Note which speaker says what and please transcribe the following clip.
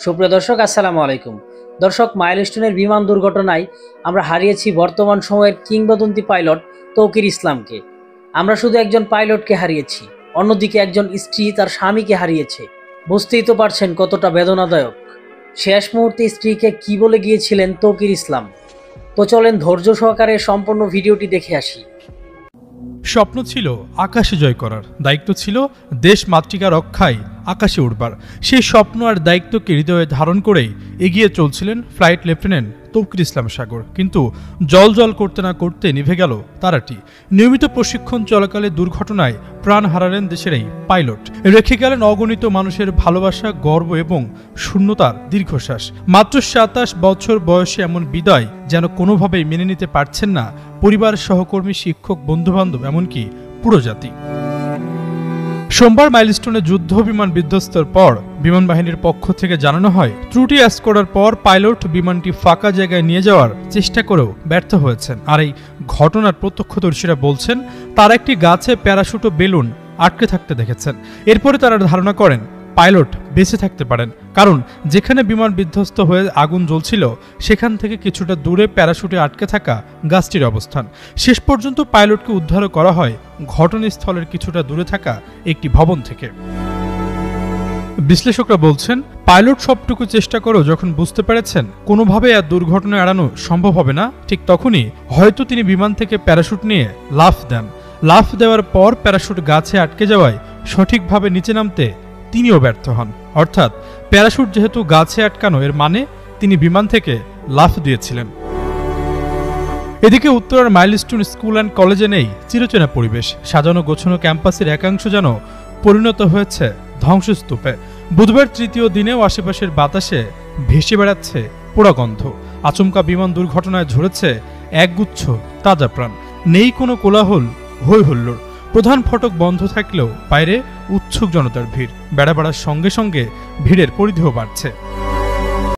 Speaker 1: সুপ্রিয় দর্শক, আসসালামু আলাইকুম। দর্শক, মাইলস্টোনের বিমান দুর্ঘটনায় আমরা হারিয়েছি বর্তমান সময়ের কিংবদন্তি পাইলট তৌকির ইসলামকে। আমরা শুধু একজন পাইলটকে হারিয়েছি, অন্যদিকে একজন স্ত্রী তার স্বামীকে হারিয়েছে। বুঝতেই তো পারছেন কতটা বেদনাদায়ক। শেষ মুহূর্তে স্ত্রীকে কি বলে গিয়েছিলেন তৌকির ইসলাম। তো চলেন ধৈর্য সহকারে সম্পূর্ণ ভিডিওটি দেখে আসি।
Speaker 2: স্বপ্ন ছিল আকাশে জয় করার, দায়িত্ব ছিল দেশ মাতৃকা রক্ষায় আকাশে উড়বার। সেই স্বপ্ন আর দায়িত্বকে হৃদয়ে ধারণ করেই এগিয়ে চলছিলেন ফ্লাইট লেফটেন্যান্ট তৌকির ইসলাম সাগর। কিন্তু জল করতে না করতে নিভে গেল তারাটি। নিয়মিত প্রশিক্ষণ চলাকালে দুর্ঘটনায় প্রাণ হারালেন দেশের এই পাইলট। রেখে গেলেন অগণিত মানুষের ভালোবাসা, গর্ব এবং শূন্যতার দীর্ঘশ্বাস। মাত্র ২৭ বছর বয়সে এমন বিদায় যেন কোনোভাবেই মেনে নিতে পারছেন না পরিবার, সহকর্মী, শিক্ষক, বন্ধুবান্ধব, এমনকি পুরো জাতি। সোমবার মাইলস্টোনে যুদ্ধ বিমান বিধ্বস্তের পর বিমান বাহিনীর পক্ষ থেকে জানানো হয়, ত্রুটি অ্যাস করার পর পাইলট বিমানটি ফাঁকা জায়গায় নিয়ে যাওয়ার চেষ্টা করেও ব্যর্থ হয়েছেন। আর এই ঘটনার প্রত্যক্ষদর্শীরা বলছেন, তারা একটি গাছে প্যারাশুট ও বেলুন আটকে থাকতে দেখেছেন। এরপরে তারা ধারণা করেন পাইলট বেঁচে থাকতে পারেন, কারণ যেখানে বিমান বিধ্বস্ত হয়ে আগুন জ্বলছিল সেখান থেকে কিছুটা দূরে প্যারাশুটে আটকে থাকা গাছটির অবস্থান। শেষ পর্যন্ত পাইলটকে উদ্ধার করা হয় ঘটনাস্থলের কিছুটা দূরে থাকা একটি ভবন থেকে। বিশ্লেষকরা বলছেন, পাইলট সবটুকু চেষ্টা করেও যখন বুঝতে পেরেছেন কোনোভাবে আর দুর্ঘটনা এড়ানো সম্ভব হবে না, ঠিক তখনই হয়তো তিনি বিমান থেকে প্যারাশুট নিয়ে লাফ দেন। লাফ দেওয়ার পর প্যারাশুট গাছে আটকে যাওয়ায় সঠিকভাবে নিচে নামতে তিনিও ব্যর্থ হন। অর্থাৎ প্যারাশুট যেহেতু গাছে আটকানো, এর মানে তিনি বিমান থেকে লাফ দিয়েছিলেন। এদিকে উত্তরার মাইলস্টোন স্কুল অ্যান্ড কলেজে নেই চিরচেনা পরিবেশ। সাজানো গোছানো ক্যাম্পাসের একাংশ যেন পরিণত হয়েছে ধ্বংসস্তূপে। বুধবার তৃতীয় দিনেও আশেপাশের বাতাসে ভেসে বেড়াচ্ছে পোড়া গন্ধ। আচমকা বিমান দুর্ঘটনায় ঝরেছে একগুচ্ছ তাজা প্রাণ। নেই কোনো কোলাহল, হই হুল্লোড়। প্রধান ফটক বন্ধ থাকলেও বাইরে উৎসুক জনতার ভিড়। বেড়া বাড়ার সঙ্গে সঙ্গে ভিড়ের পরিধিও বাড়ছে।